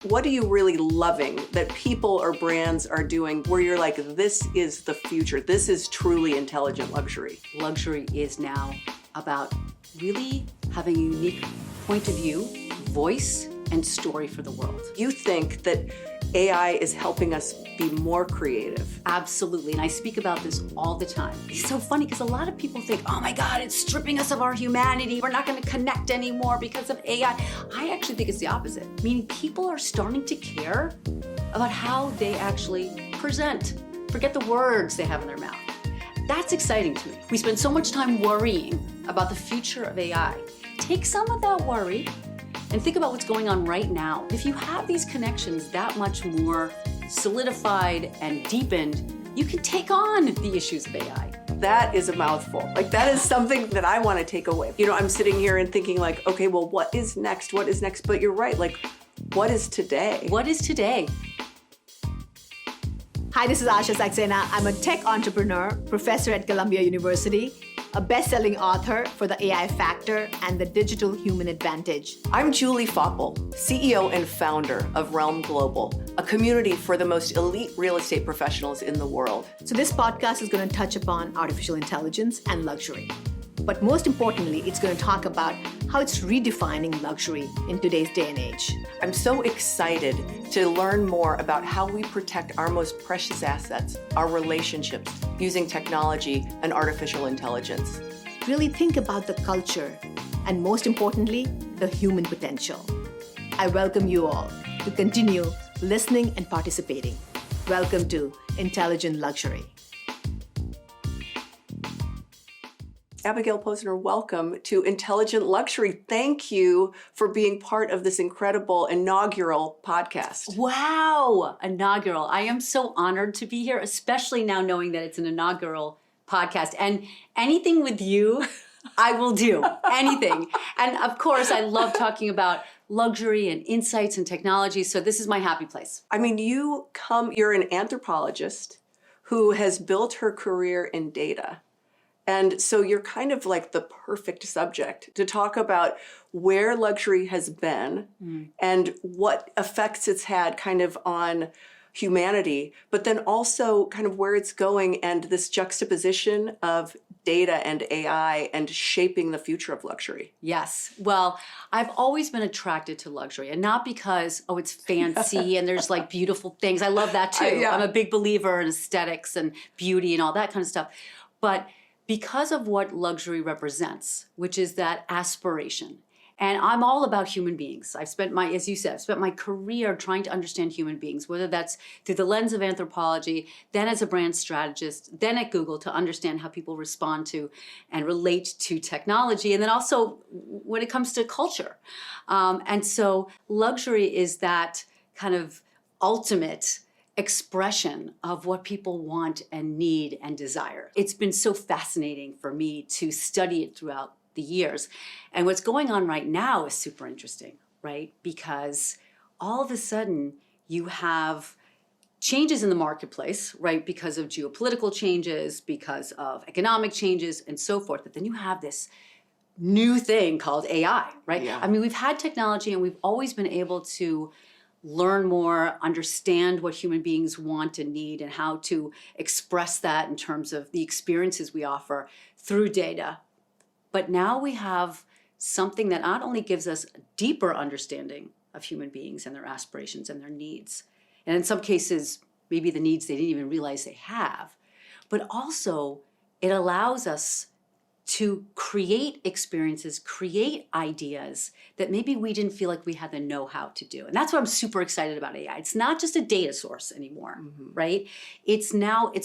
What are you really loving that people or brands are doing where you're like, this is the future, this is truly intelligent luxury? Luxury is now about really having a unique point of view, voice, and story for the world. You think that AI is helping us be more creative? Absolutely, and I speak about this all the time. It's so funny because a lot of people think, oh my God, it's stripping us of our humanity. We're not gonna connect anymore because of AI. I actually think it's the opposite, meaning people are starting to care about how they actually present. Forget the words they have in their mouth. That's exciting to me. We spend so much time worrying about the future of AI. Take some of that worry and think about what's going on right now. If you have these connections that much more solidified and deepened, you can take on the issues of AI. That is a mouthful. Like, that is something that I want to take away. You know, I'm sitting here and thinking like, okay, well, what is next? What is next? But you're right, like, what is today? What is today? Hi, this is Asha Saxena. I'm a tech entrepreneur, professor at Columbia University, a best-selling author for The AI Factor and The Digital Human Advantage. I'm Julie Faupel, CEO and founder of Realm Global, a community for the most elite real estate professionals in the world. So this podcast is going to touch upon artificial intelligence and luxury. But most importantly, it's going to talk about how it's redefining luxury in today's day and age. I'm so excited to learn more about how we protect our most precious assets, our relationships, using technology and artificial intelligence. Really think about the culture and, most importantly, the human potential. I welcome you all to continue listening and participating. Welcome to Intelligent Luxury. Abigail Posner, welcome to Intelligent Luxury. Thank you for being part of this incredible inaugural podcast. Wow, inaugural. I am so honored to be here, especially now knowing that it's an inaugural podcast. And anything with you, I will do. Anything. And of course, I love talking about luxury and insights and technology. So this is my happy place. I mean, you're an anthropologist who has built her career in data. And so you're kind of like the perfect subject to talk about where luxury has been and what effects it's had kind of on humanity, but then also kind of where it's going and this juxtaposition of data and AI and shaping the future of luxury. Yes. Well, I've always been attracted to luxury, and not because, oh, it's fancy and there's like beautiful things. I love that too. Yeah. I'm a big believer in aesthetics and beauty and all that kind of stuff. But because of what luxury represents, which is that aspiration. And I'm all about human beings. As you said, I've spent my career trying to understand human beings, whether that's through the lens of anthropology, then as a brand strategist, then at Google to understand how people respond to and relate to technology, and then also when it comes to culture. And so luxury is that kind of ultimate expression of what people want and need and desire. It's been so fascinating for me to study it throughout the years. And what's going on right now is super interesting, right? Because all of a sudden you have changes in the marketplace, right? Because of geopolitical changes, because of economic changes and so forth. But then you have this new thing called AI, right? Yeah. I mean, we've had technology and we've always been able to learn more, understand what human beings want and need, and how to express that in terms of the experiences we offer through data. But now we have something that not only gives us a deeper understanding of human beings and their aspirations and their needs, and in some cases, maybe the needs they didn't even realize they have, but also it allows us to create experiences, create ideas that maybe we didn't feel like we had the know-how to do. And that's what I'm super excited about AI. It's not just a data source anymore, right? It's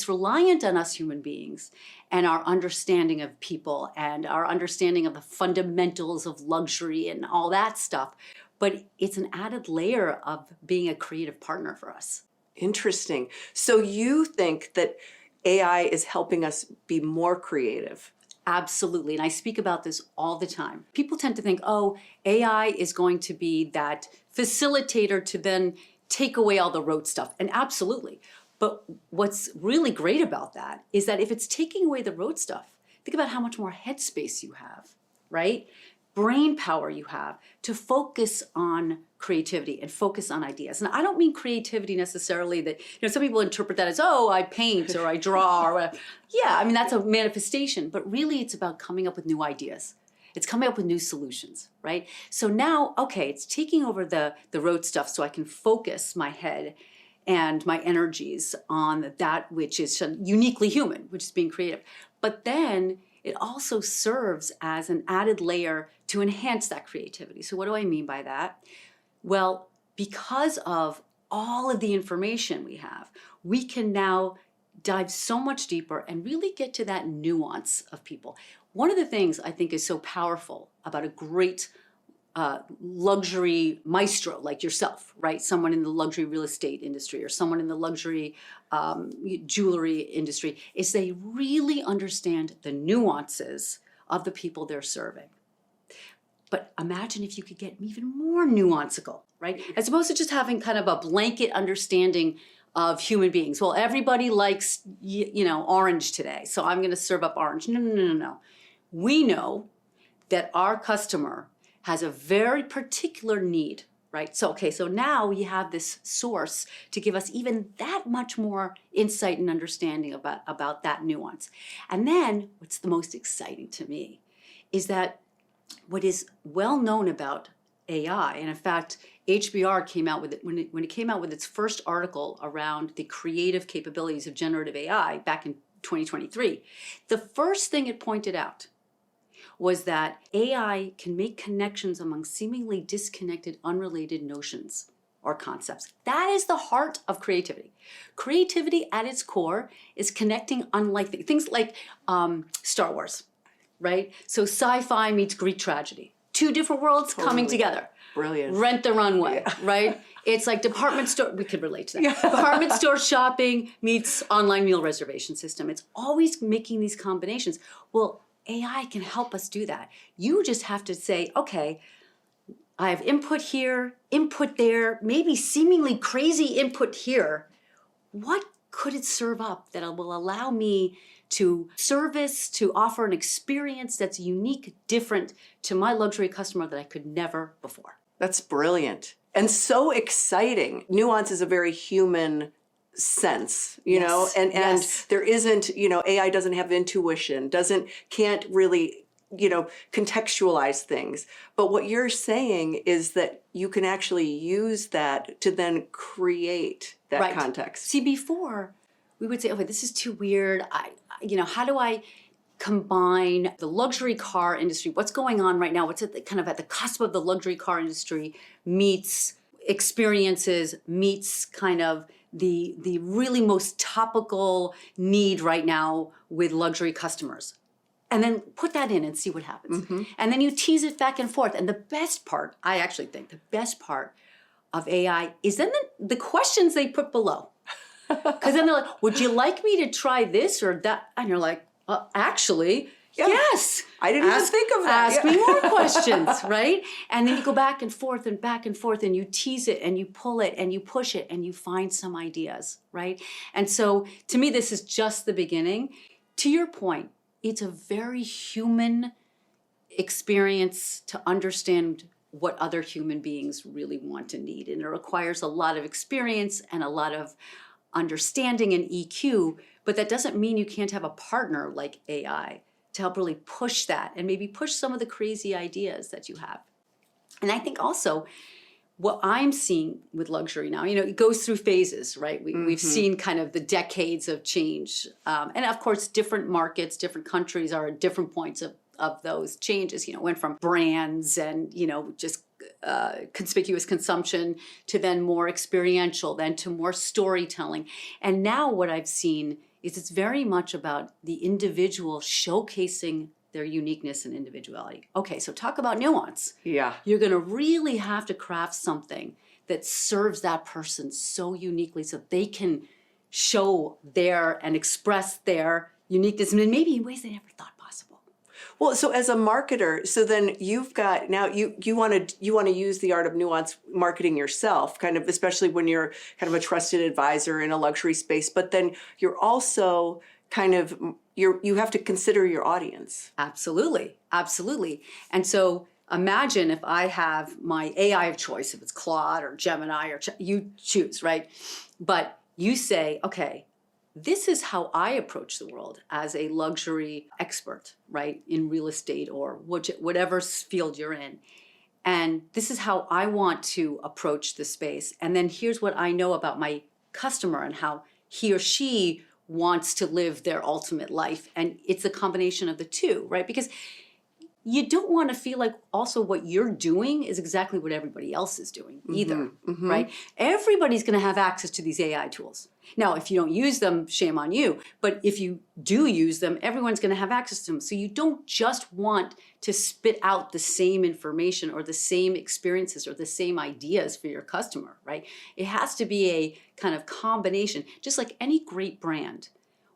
reliant on us human beings and our understanding of people and our understanding of the fundamentals of luxury and all that stuff. But it's an added layer of being a creative partner for us. Interesting. So you think that AI is helping us be more creative? Absolutely. And I speak about this all the time. People tend to think, oh, AI is going to be that facilitator to then take away all the rote stuff. And absolutely. But what's really great about that is that if it's taking away the rote stuff, think about how much more headspace you have, right? brain power you have to focus on creativity and focus on ideas. And I don't mean creativity necessarily that, some people interpret that as, oh, I paint or I draw or whatever. Yeah, I mean, that's a manifestation, but really it's about coming up with new ideas. It's coming up with new solutions, right? So now, okay, it's taking over the rote stuff so I can focus my head and my energies on that which is uniquely human, which is being creative. But then it also serves as an added layer to enhance that creativity. So what do I mean by that? Well, because of all of the information we have, we can now dive so much deeper and really get to that nuance of people. One of the things I think is so powerful about a great luxury maestro like yourself, right? Someone in the luxury real estate industry or someone in the luxury jewelry industry, is they really understand the nuances of the people they're serving. But imagine if you could get even more nuanceical, right? As opposed to just having kind of a blanket understanding of human beings. Well, everybody likes, orange today, so I'm going to serve up orange. No. We know that our customer has a very particular need, right? So now we have this source to give us even that much more insight and understanding about that nuance. And then what's the most exciting to me is that what is well known about AI, and in fact, HBR came out with it when it came out with its first article around the creative capabilities of generative AI back in 2023, the first thing it pointed out was that AI can make connections among seemingly disconnected, unrelated notions or concepts. That is the heart of creativity. Creativity at its core is connecting unlikely things like Star Wars, right? So sci-fi meets Greek tragedy. Two different worlds coming together. Brilliant. Rent the Runway, right? It's like department store, we could relate to that. Yeah. Department store shopping meets online meal reservation system. It's always making these combinations. Well, AI can help us do that. You just have to say, okay, I have input here, input there, maybe seemingly crazy input here. What could it serve up that will allow me to service, to offer an experience that's unique, different to my luxury customer that I could never before? That's brilliant and so exciting. Nuance is a very human sense, know, and there isn't, AI doesn't have intuition, can't really, contextualize things. But what you're saying is that you can actually use that to then create that context. See, before we would say, okay, this is too weird. How do I combine the luxury car industry? What's going on right now? What's at the cusp of the luxury car industry meets experiences, meets kind of the really most topical need right now with luxury customers. And then put that in and see what happens. Mm-hmm. And then you tease it back and forth. And the best part, I actually think the best part of AI is then the questions they put below. Because then they're like, would you like me to try this or that? And you're like, actually, yes. I didn't even think of that. Ask me more questions, right? And then you go back and forth and you tease it and you pull it and you push it and you find some ideas, right? And so to me, this is just the beginning. To your point, it's a very human experience to understand what other human beings really want and need. And it requires a lot of experience and a lot of understanding and EQ, but that doesn't mean you can't have a partner like AI to help really push that and maybe push some of the crazy ideas that you have. And I think also what I'm seeing with luxury now, it goes through phases, right? We've seen kind of the decades of change. And of course, different markets, different countries are at different points of those changes. Went from brands and, just conspicuous consumption to then more experiential, then to more storytelling. And now what I've seen is it's very much about the individual showcasing their uniqueness and individuality. Okay, so talk about nuance. Yeah. You're going to really have to craft something that serves that person so uniquely so they can show and express their uniqueness and maybe in ways they never thought possible. Well, so as a marketer, so then you've got now you want to use the art of nuance marketing yourself, kind of, especially when you're kind of a trusted advisor in a luxury space, but then you're also kind of you have to consider your audience. Absolutely. And so imagine if I have my AI of choice, if it's Claude or Gemini or you choose, right? But you say, okay, this is how I approach the world as a luxury expert, right? In real estate or whatever field you're in. And this is how I want to approach the space. And then here's what I know about my customer and how he or she wants to live their ultimate life. And it's a combination of the two, right? Because you don't want to feel like also what you're doing is exactly what everybody else is doing either, right? Everybody's going to have access to these AI tools. Now, if you don't use them, shame on you. But if you do use them, everyone's going to have access to them. So you don't just want to spit out the same information or the same experiences or the same ideas for your customer, right? It has to be a kind of combination, just like any great brand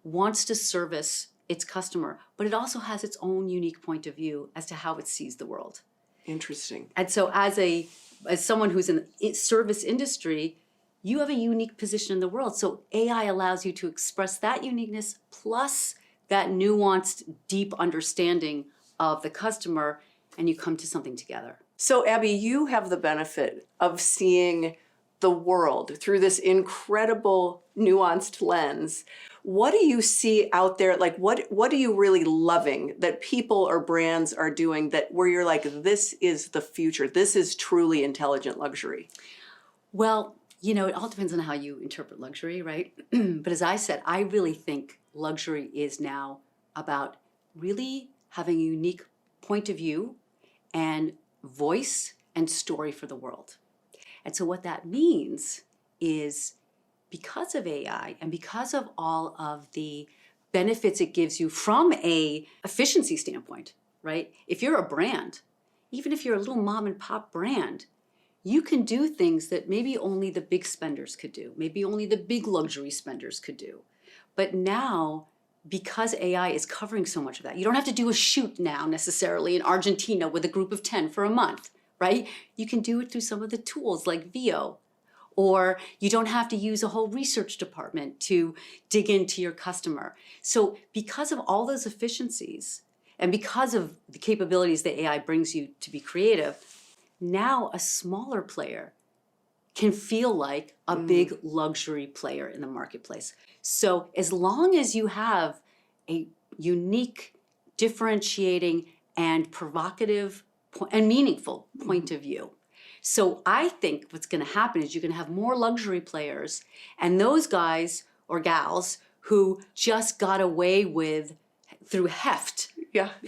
wants to service its customer, but it also has its own unique point of view as to how it sees the world. Interesting. And so as someone who's in the service industry, you have a unique position in the world. So AI allows you to express that uniqueness plus that nuanced, deep understanding of the customer, and you come to something together. So Abby, you have the benefit of seeing the world through this incredible nuanced lens. What do you see out there? Like, what are you really loving that people or brands are doing that where you're like, this is the future. This is truly intelligent luxury? Well, you know, it all depends on how you interpret luxury, right? But as I said, I really think luxury is now about really having a unique point of view and voice and story for the world. And so what that means is because of AI and because of all of the benefits it gives you from a efficiency standpoint, right? If you're a brand, even if you're a little mom and pop brand, you can do things that maybe only the big spenders could do, maybe only the big luxury spenders could do. But now, because AI is covering so much of that, you don't have to do a shoot now necessarily in Argentina with a group of 10 for a month, right? You can do it through some of the tools like VO, or you don't have to use a whole research department to dig into your customer. So because of all those efficiencies and because of the capabilities that AI brings you to be creative, now a smaller player can feel like a big luxury player in the marketplace. So as long as you have a unique, differentiating, and provocative and meaningful point of view. So I think what's going to happen is you're going to have more luxury players, and those guys or gals who just got away with, through heft,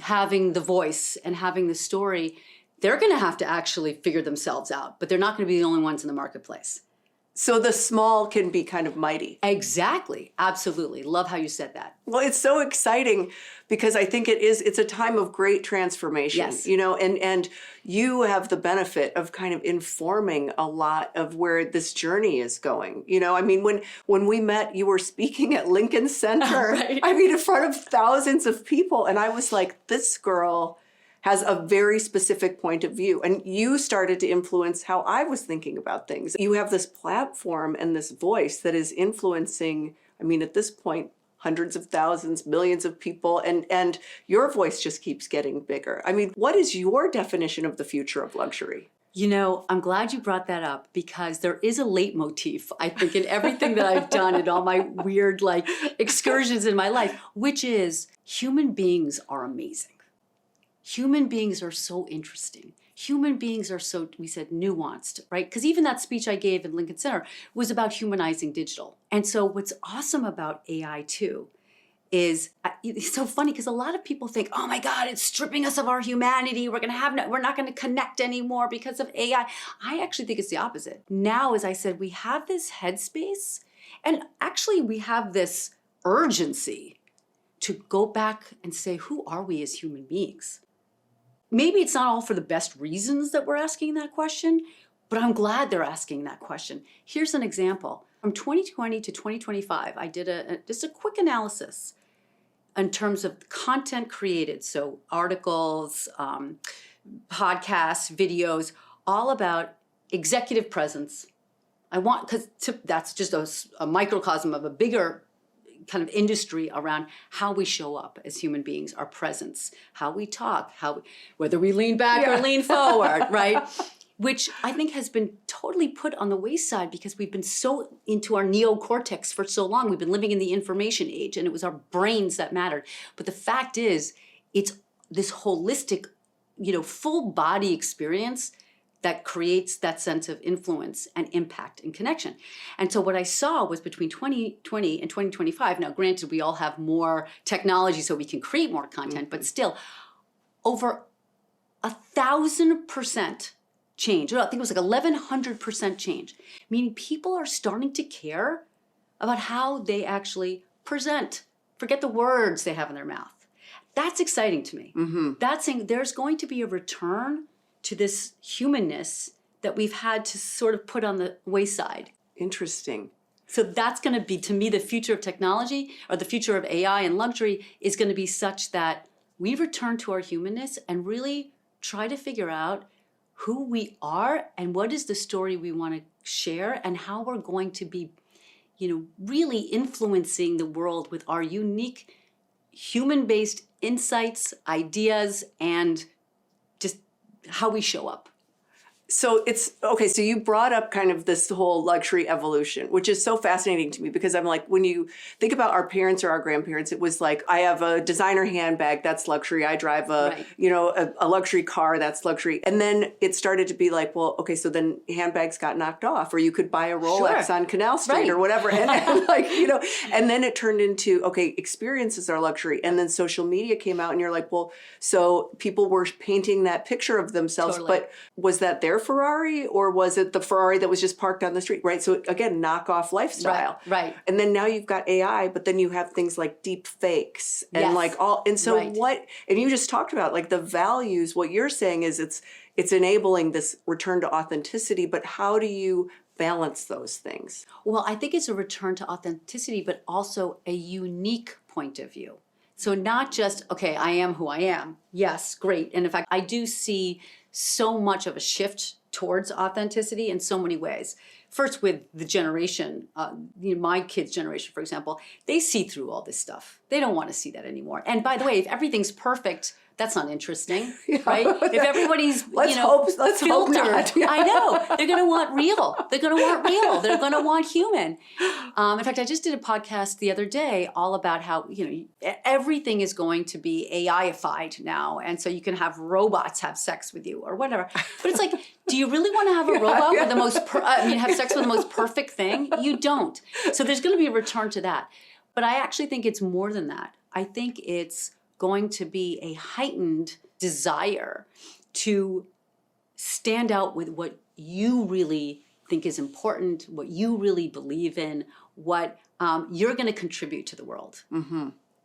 having the voice and having the story, they're going to have to actually figure themselves out, but they're not going to be the only ones in the marketplace. So the small can be kind of mighty. Exactly. Absolutely. Love how you said that. Well, it's so exciting because I think it's a time of great transformation, Yes. you know, and you have the benefit of kind of informing a lot of where this journey is going. You know, I mean, when we met, you were speaking at Lincoln Center, Right. I mean, in front of thousands of people. And I was like, this girl has a very specific point of view. And you started to influence how I was thinking about things. You have this platform and this voice that is influencing, I mean, at this point, hundreds of thousands, millions of people, and your voice just keeps getting bigger. I mean, what is your definition of the future of luxury? You know, I'm glad you brought that up because there is a leitmotif, I think, in everything that I've done and all my weird, like, excursions in my life, which is human beings are amazing. Human beings are so interesting. Human beings are so, we said, nuanced, right? Because even that speech I gave at Lincoln Center was about humanizing digital. And so what's awesome about AI too is, it's so funny because a lot of people think, oh my God, it's stripping us of our humanity. We're not going to connect anymore because of AI. I actually think it's the opposite. Now, as I said, we have this headspace and actually we have this urgency to go back and say, who are we as human beings? Maybe it's not all for the best reasons that we're asking that question, but I'm glad they're asking that question. Here's an example. From 2020 to 2025, I did just a quick analysis in terms of content created, so articles, podcasts, videos, all about executive presence. Because that's just a microcosm of a bigger kind of industry around how we show up as human beings, our presence, how we talk, whether we lean back or lean forward, right? Which I think has been totally put on the wayside because we've been so into our neocortex for so long. We've been living in the information age, and it was our brains that mattered. But the fact is, it's this holistic, full body experience that creates that sense of influence and impact and connection. And so what I saw was between 2020 and 2025, now granted, we all have more technology so we can create more content, but still over 1,000% change. I think it was like 1,100% change, meaning people are starting to care about how they actually present. Forget the words they have in their mouth. That's exciting to me. That's saying there's going to be a return to this humanness that we've had to sort of put on the wayside. Interesting. So that's going to be, to me, the future of technology, or the future of AI and luxury, is going to be such that we return to our humanness and really try to figure out who we are and what is the story we want to share and how we're going to be, really influencing the world with our unique human-based insights, ideas, and just how we show up. So it's, okay, so you brought up kind of this whole luxury evolution, which is so fascinating to me because I'm like, when you think about our parents or our grandparents, it was like, I have a designer handbag, that's luxury. I drive a luxury car, that's luxury. And then it started to be like, well, okay, so then handbags got knocked off, or you could buy a Rolex on Canal Street or whatever. And and then it turned into, okay, experiences are luxury. And then social media came out and you're like, well, so people were painting that picture of themselves, but was that their Ferrari, or was it the Ferrari that was just parked on the street, right? So again, knockoff lifestyle. Right. And then now you've got AI, but then you have things like deep fakes and what, and you just talked about like the values. What you're saying is it's enabling this return to authenticity, but how do you balance those things? Well, I think it's a return to authenticity, but also a unique point of view. So not just, okay, I am who I am. Yes, great. And in fact, I do see so much of a shift towards authenticity in so many ways. First, with the generation, my kids' generation, for example, they see through all this stuff. They don't want to see that anymore. And by the way, if everything's perfect, that's not interesting, right? If everybody's, let's hope filtered, not. Yeah. I know, they're going to want real. They're going to want real. They're going to want human. In fact, I just did a podcast the other day all about how, everything is going to be AI-ified now. And so you can have robots have sex with you or whatever. But it's like, do you really want to have a robot with the most, have sex with the most perfect thing? You don't. So there's going to be a return to that. But I actually think it's more than that. I think it's going to be a heightened desire to stand out with what you really think is important, what you really believe in, what you're going to contribute to the world,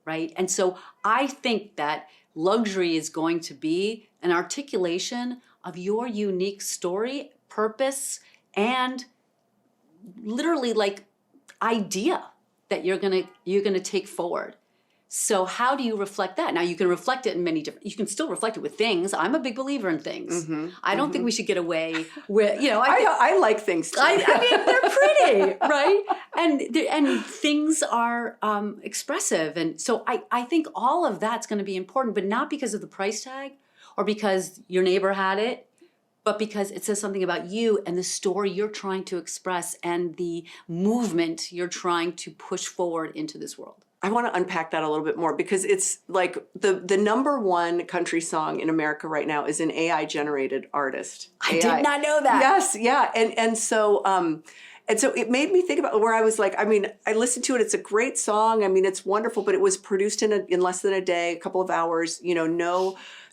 right? And so I think that luxury is going to be an articulation of your unique story, purpose, and literally like idea that you're gonna take forward. So how do you reflect that? Now you can reflect it in many different, you can still reflect it with things. I'm a big believer in things. I don't think we should get away with, I like things too. I mean, they're pretty, right? And things are expressive. And so I think all of that's going to be important, but not because of the price tag or because your neighbor had it, but because it says something about you and the story you're trying to express and the movement you're trying to push forward into this world. I want to unpack that a little bit more because it's like the number one country song in America right now is an AI generated artist. I did not know that. Yes, yeah, and so it made me think about where I was like, I mean, I listened to it. It's a great song. I mean, it's wonderful, but it was produced in less than a day, a couple of hours.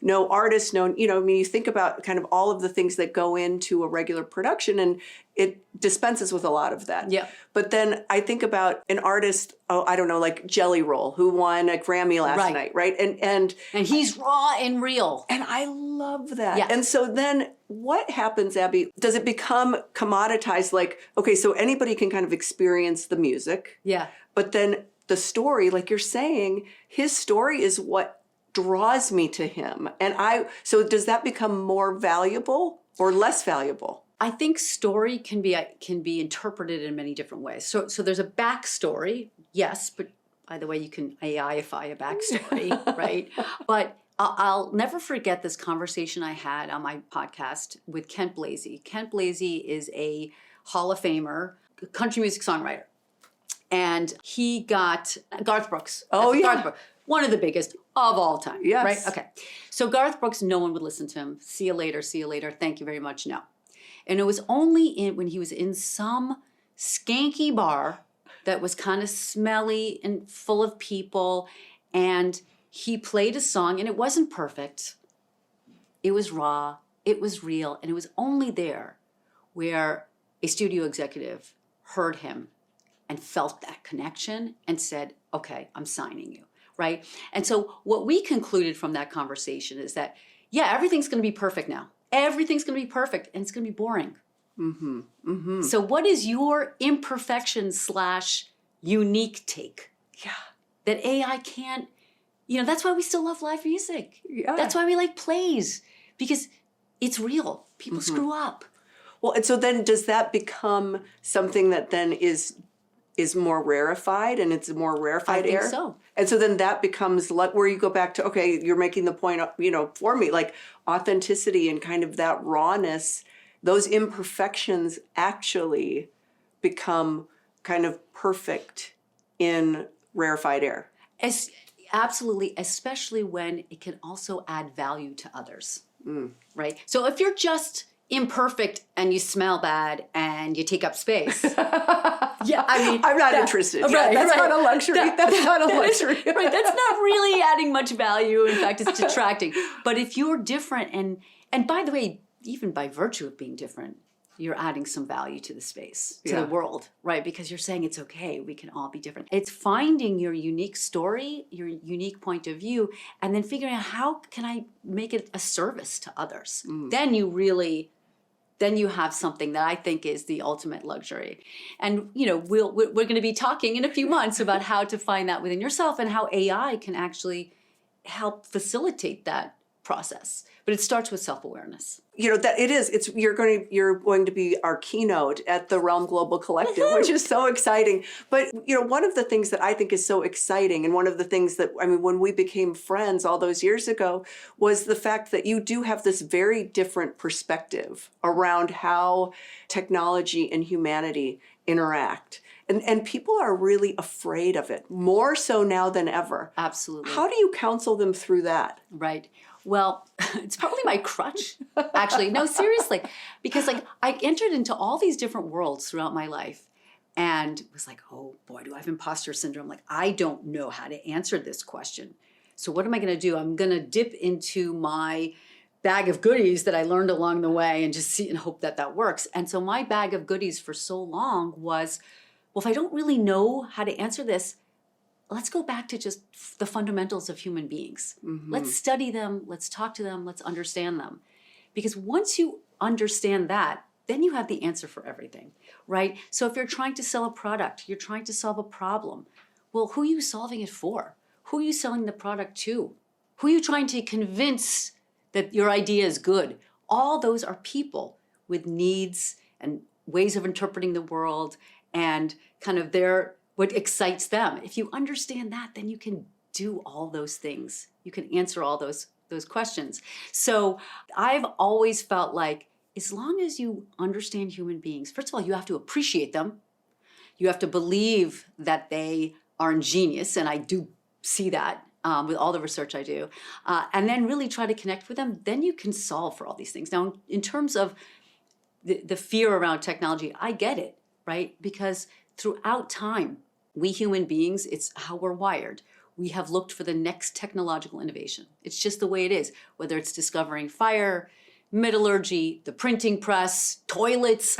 No artist, I mean, you think about kind of all of the things that go into a regular production, and it dispenses with a lot of that. Yeah. But then I think about an artist, like Jelly Roll, who won a Grammy last night, right? And he's raw and real. And I love that. Yeah. And so then what happens, Abby? Does it become commoditized? Like, okay, so anybody can kind of experience the music. Yeah. But then the story, like you're saying, his story is what draws me to him. And so does that become more valuable or less valuable? I think story can be interpreted in many different ways. So there's a backstory, yes, but By the way, you can AIify a backstory, right? But I'll never forget this conversation I had on my podcast with Kent Blasey. Kent Blasey is a Hall of Famer, country music songwriter. And he got Garth Brooks. Oh, yeah. Garth Brooks, one of the biggest of all time, Yes. right? Okay. So Garth Brooks, no one would listen to him. See you later, thank you very much, no. And it was only when he was in some skanky bar that was kind of smelly and full of people, and he played a song, and it wasn't perfect. It was raw, it was real, and it was only there where a studio executive heard him and felt that connection and said, okay, I'm signing you, right? And so what we concluded from that conversation is that, yeah, everything's gonna be perfect now. Everything's gonna be perfect, and it's gonna be boring. Mm-hmm. Mm-hmm. So what is your imperfection / unique take? Yeah. That AI can't, that's why we still love live music. Yeah. That's why we like plays, because it's real. People screw up. Well, and so then does that become something that then is more rarefied, and it's a more rarefied I think air? so. And so then that becomes like where you go back to, okay, you're making the point, for me, like authenticity and kind of that rawness, those imperfections actually become kind of perfect in rarefied air. Absolutely, especially when it can also add value to others, right? So if you're just imperfect and you smell bad and you take up space, yeah, I mean, I'm not interested. Right, that's right. not a luxury. That's not a luxury. Right, that's not really adding much value. In fact, it's detracting. But if you're different, and by the way, even by virtue of being different, you're adding some value to the space, to the world, right? Because you're saying it's okay, we can all be different. It's finding your unique story, your unique point of view, and then figuring out how can I make it a service to others. Then you have something that I think is the ultimate luxury. And we're going to be talking in a few months about how to find that within yourself and how AI can actually help facilitate that process. But it starts with self-awareness. That it is. You're going to be our keynote at the Realm Global Collective, which is so exciting. But one of the things that I think is so exciting, and one of the things that when we became friends all those years ago, was the fact that you do have this very different perspective around how technology and humanity interact. And people are really afraid of it, more so now than ever. Absolutely. How do you counsel them through that? Right. Well, it's probably my crutch, actually. No, seriously. Because I entered into all these different worlds throughout my life and was like, oh boy, do I have imposter syndrome? Like, I don't know how to answer this question. So what am I going to do? I'm going to dip into my bag of goodies that I learned along the way and just see and hope that works. And so my bag of goodies for so long was, well, if I don't really know how to answer this, let's go back to just the fundamentals of human beings. Let's study them, let's talk to them, let's understand them. Because once you understand that, then you have the answer for everything, right? So if you're trying to sell a product, you're trying to solve a problem, well, who are you solving it for? Who are you selling the product to? Who are you trying to convince that your idea is good? All those are people with needs and ways of interpreting the world and kind of what excites them. If you understand that, then you can do all those things. You can answer all those questions. So I've always felt like as long as you understand human beings, first of all, you have to appreciate them. You have to believe that they are ingenious, and I do see that with all the research I do, and then really try to connect with them. Then you can solve for all these things. Now, in terms of the fear around technology, I get it, right? Because throughout time, we human beings, it's how we're wired. We have looked for the next technological innovation. It's just the way it is, whether it's discovering fire, metallurgy, the printing press, toilets.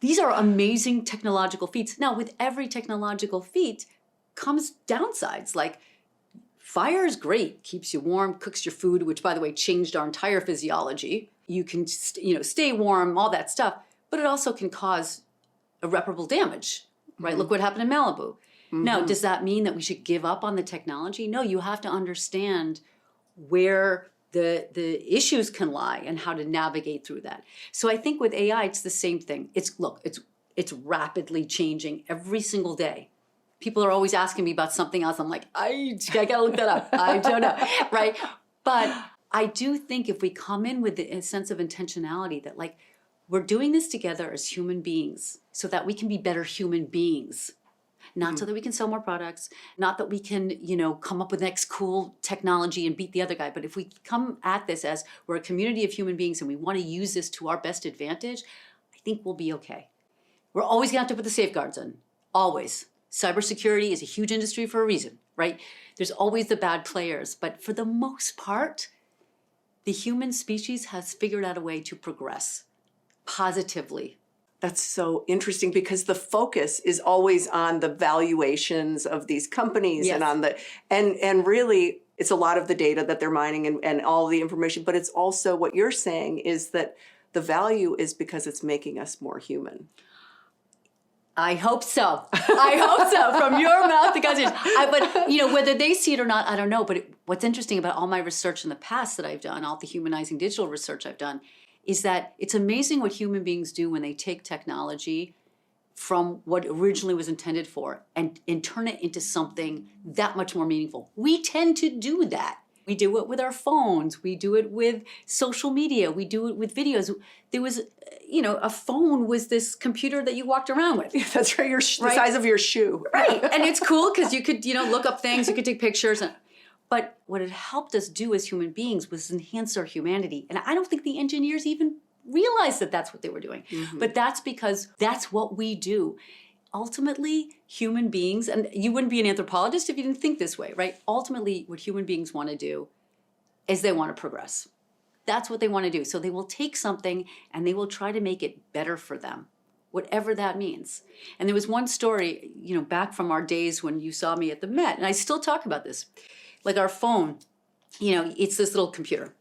These are amazing technological feats. Now, with every technological feat comes downsides. Like fire is great, keeps you warm, cooks your food, which, by the way, changed our entire physiology. You can, stay warm, all that stuff, but it also can cause irreparable damage, right? Look what happened in Malibu. Now, does that mean that we should give up on the technology? No, you have to understand where the issues can lie and how to navigate through that. So I think with AI, it's the same thing. It's rapidly changing every single day. People are always asking me about something else. I'm like, I gotta look that up. I don't know, right? But I do think if we come in with a sense of intentionality that like, we're doing this together as human beings so that we can be better human beings. Not so that we can sell more products, not that we can, come up with the next cool technology and beat the other guy. But if we come at this as we're a community of human beings and we want to use this to our best advantage, I think we'll be okay. We're always gonna have to put the safeguards in, always. Cybersecurity is a huge industry for a reason, right? There's always the bad players, but for the most part, the human species has figured out a way to progress positively. That's so interesting because the focus is always on the valuations of these companies Yes. and on the and really it's a lot of the data that they're mining and all the information, but it's also what you're saying is that the value is because it's making us more human. I hope so. I hope so. From your mouth to God's ears. But whether they see it or not, I don't know. But what's interesting about all my research in the past that I've done, all the humanizing digital research I've done, is that it's amazing what human beings do when they take technology from what originally was intended for and turn it into something that much more meaningful. We tend to do that. We do it with our phones. We do it with social media. We do it with videos. There was, a phone was this computer that you walked around with. That's right, the size of your shoe. Right. And it's cool because you could, look up things, you could take pictures. But what it helped us do as human beings was enhance our humanity. And I don't think the engineers even realized that that's what they were doing. Mm-hmm. But that's because that's what we do. Ultimately, human beings, and you wouldn't be an anthropologist if you didn't think this way, right? Ultimately, what human beings want to do is they want to progress. That's what they want to do. So they will take something and they will try to make it better for them, whatever that means. And there was one story, back from our days when you saw me at the Met, and I still talk about this. Like our phone, it's this little computer.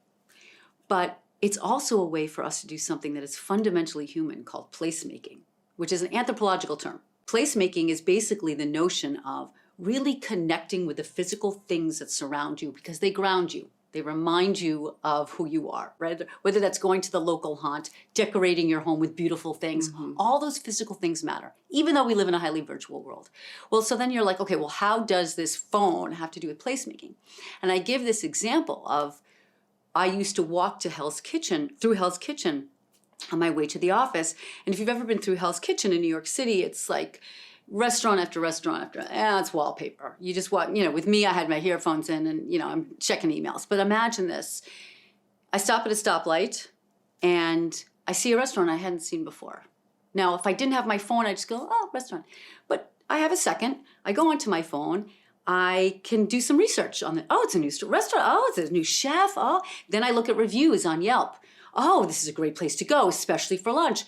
But it's also a way for us to do something that is fundamentally human called placemaking, which is an anthropological term. Placemaking is basically the notion of really connecting with the physical things that surround you because they ground you. They remind you of who you are, right? Whether that's going to the local haunt, decorating your home with beautiful things, all those physical things matter, even though we live in a highly virtual world. Well, so then you're like, okay, well, how does this phone have to do with placemaking? And I give this example of, I used to walk to through Hell's Kitchen on my way to the office. And if you've ever been through Hell's Kitchen in New York City, it's like restaurant after restaurant it's wallpaper. You just walk, with me, I had my earphones in and, I'm checking emails. But imagine this. I stop at a stoplight and I see a restaurant I hadn't seen before. Now, if I didn't have my phone, I'd just go, restaurant. But I have a second. I go onto my phone. I can do some research on it. It's a new restaurant. It's a new chef. Then I look at reviews on Yelp. This is a great place to go, especially for lunch.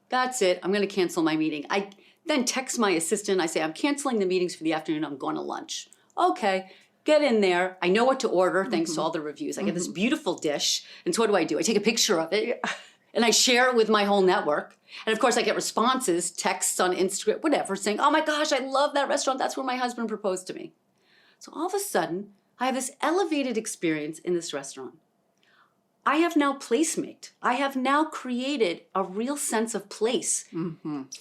That's it. I'm going to cancel my meeting. I then text my assistant. I say, I'm canceling the meetings for the afternoon. I'm going to lunch. Okay, get in there. I know what to order thanks to all the reviews. I get this beautiful dish. And so what do? I take a picture of it and I share it with my whole network. And of course, I get responses, texts on Instagram, whatever, saying, oh my gosh, I love that restaurant. That's where my husband proposed to me. So all of a sudden, I have this elevated experience in this restaurant. I have now placemaked. I have now created a real sense of place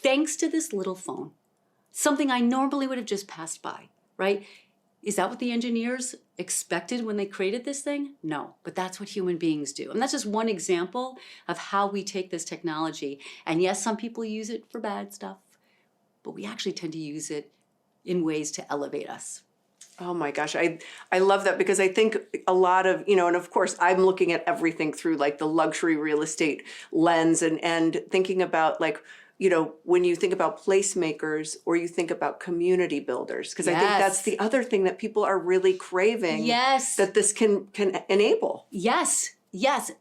thanks to this little phone. Something I normally would have just passed by, right? Is that what the engineers expected when they created this thing? No, but that's what human beings do. And that's just one example of how we take this technology. And yes, some people use it for bad stuff, but we actually tend to use it in ways to elevate us. Oh my gosh, I love that because I think a lot of, and of course I'm looking at everything through like the luxury real estate lens and thinking about like, when you think about placemakers or you think about community builders, because I think that's the other thing that people are really craving. Yes. That this can enable. Yes.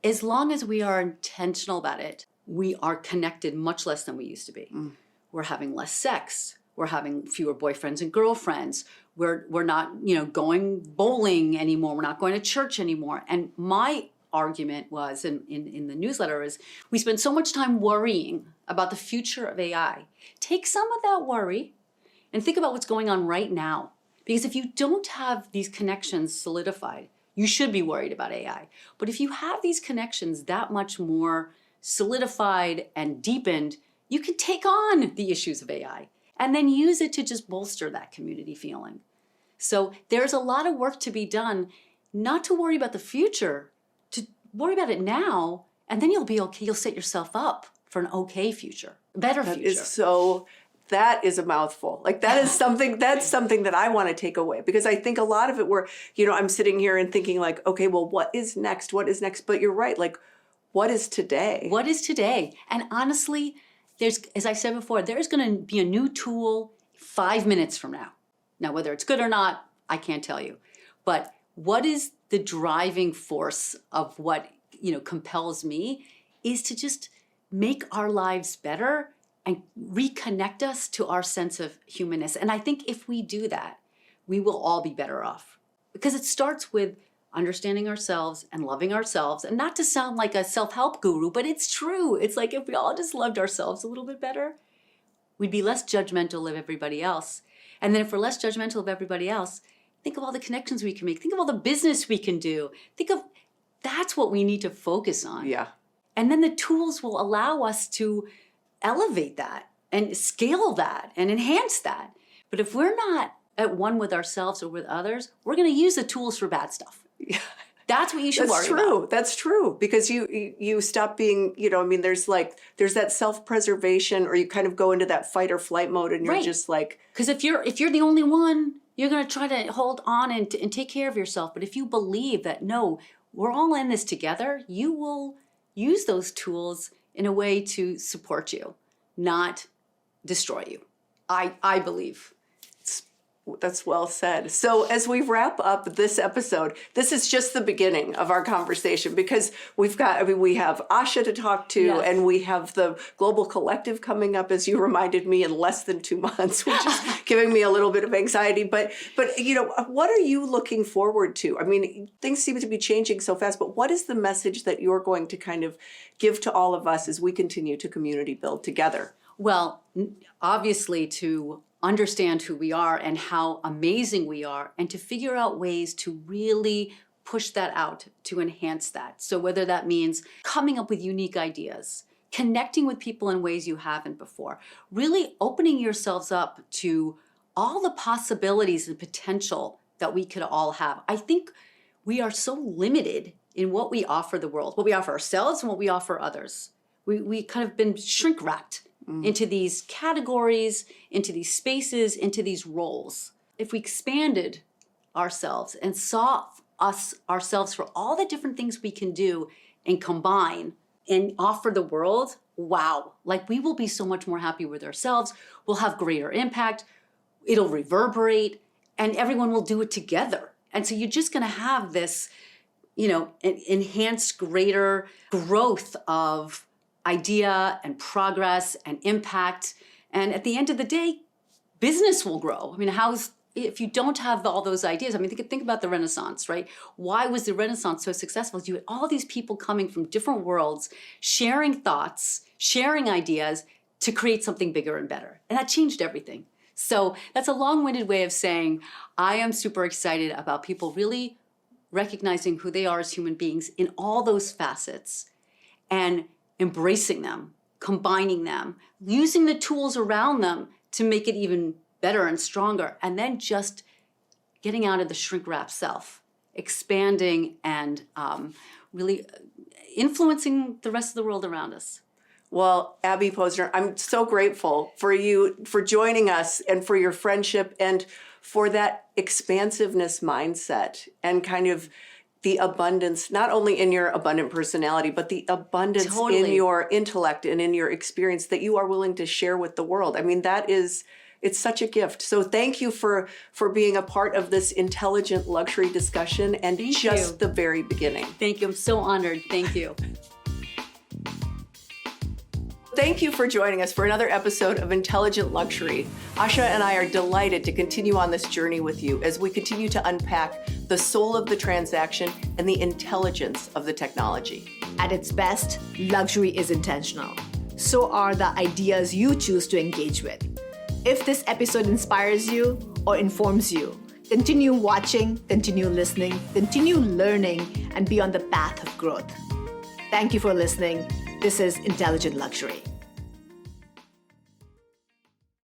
As long as we are intentional about it, we are connected much less than we used to be. We're having less sex. We're having fewer boyfriends and girlfriends. We're not, going bowling anymore. We're not going to church anymore. And my argument was, in the newsletter, is we spend so much time worrying about the future of AI. Take some of that worry and think about what's going on right now. Because if you don't have these connections solidified, you should be worried about AI. But if you have these connections that much more solidified and deepened, you can take on the issues of AI. and then use it to just bolster that community feeling. So there's a lot of work to be done, not to worry about the future, to worry about it now, and then you'll be okay. You'll set yourself up for an okay future, a better future. That is a mouthful. Like that's something that I want to take away, because I think a lot of it I'm sitting here and thinking like, okay, well, what is next? What is next? But you're right. Like, what is today? What is today? And honestly, as I said before, there's going to be a new tool 5 minutes from now. Now, whether it's good or not, I can't tell you. But what is the driving force of what, compels me is to just make our lives better and reconnect us to our sense of humanness. And I think if we do that, we will all be better off. Because it starts with understanding ourselves and loving ourselves. And not to sound like a self-help guru, but it's true. It's like if we all just loved ourselves a little bit better, we'd be less judgmental of everybody else. And then if we're less judgmental of everybody else, think of all the connections we can make. Think of all the business we can do. That's what we need to focus on. Yeah. And then the tools will allow us to elevate that and scale that and enhance that. But if we're not at one with ourselves or with others, we're going to use the tools for bad stuff. Yeah. That's what you should worry about. That's true. Because you stop being, there's that self-preservation, or you kind of go into that fight or flight mode, and you're just like. Because if you're the only one, you're going to try to hold on and take care of yourself. But if you believe that, no, we're all in this together, you will use those tools in a way to support you, not destroy you. I believe. That's well said. So as we wrap up this episode, this is just the beginning of our conversation, because we have Asha to talk to, yes. And we have the Global Collective coming up, as you reminded me, in less than 2 months, which is giving me a little bit of anxiety. But what are you looking forward to? I mean, things seem to be changing so fast, but what is the message that you're going to kind of give to all of us as we continue to community build together? Well, obviously to understand who we are and how amazing we are, and to figure out ways to really push that out, to enhance that. So whether that means coming up with unique ideas, connecting with people in ways you haven't before, really opening yourselves up to all the possibilities and potential that we could all have. I think we are so limited in what we offer the world, what we offer ourselves and what we offer others. We kind of been shrink wrapped into these categories, into these spaces, into these roles. If we expanded ourselves and saw ourselves for all the different things we can do and combine and offer the world, wow, like we will be so much more happy with ourselves. We'll have greater impact. It'll reverberate, and everyone will do it together. And so you're just going to have this, enhanced greater growth of idea and progress and impact. And at the end of the day, business will grow. I mean, if you don't have all those ideas, think about the Renaissance, right? Why was the Renaissance so successful? You had all these people coming from different worlds, sharing thoughts, sharing ideas to create something bigger and better. And that changed everything. So that's a long-winded way of saying I am super excited about people really recognizing who they are as human beings in all those facets and embracing them, combining them, using the tools around them to make it even better and stronger, and then just getting out of the shrink-wrap self, expanding and really influencing the rest of the world around us. Well, Abby Posner, I'm so grateful for you for joining us and for your friendship and for that expansiveness mindset and kind of the abundance, not only in your abundant personality, but the abundance in your intellect and in your experience that you are willing to share with the world. I mean, it's such a gift. So thank you for being a part of this intelligent luxury discussion and the very beginning. Thank you. I'm so honored. Thank you. Thank you for joining us for another episode of Intelligent Luxury. Asha and I are delighted to continue on this journey with you as we continue to unpack the soul of the transaction and the intelligence of the technology. At its best, luxury is intentional. So are the ideas you choose to engage with. If this episode inspires you or informs you, continue watching, continue listening, continue learning, and be on the path of growth. Thank you for listening. This is Intelligent Luxury.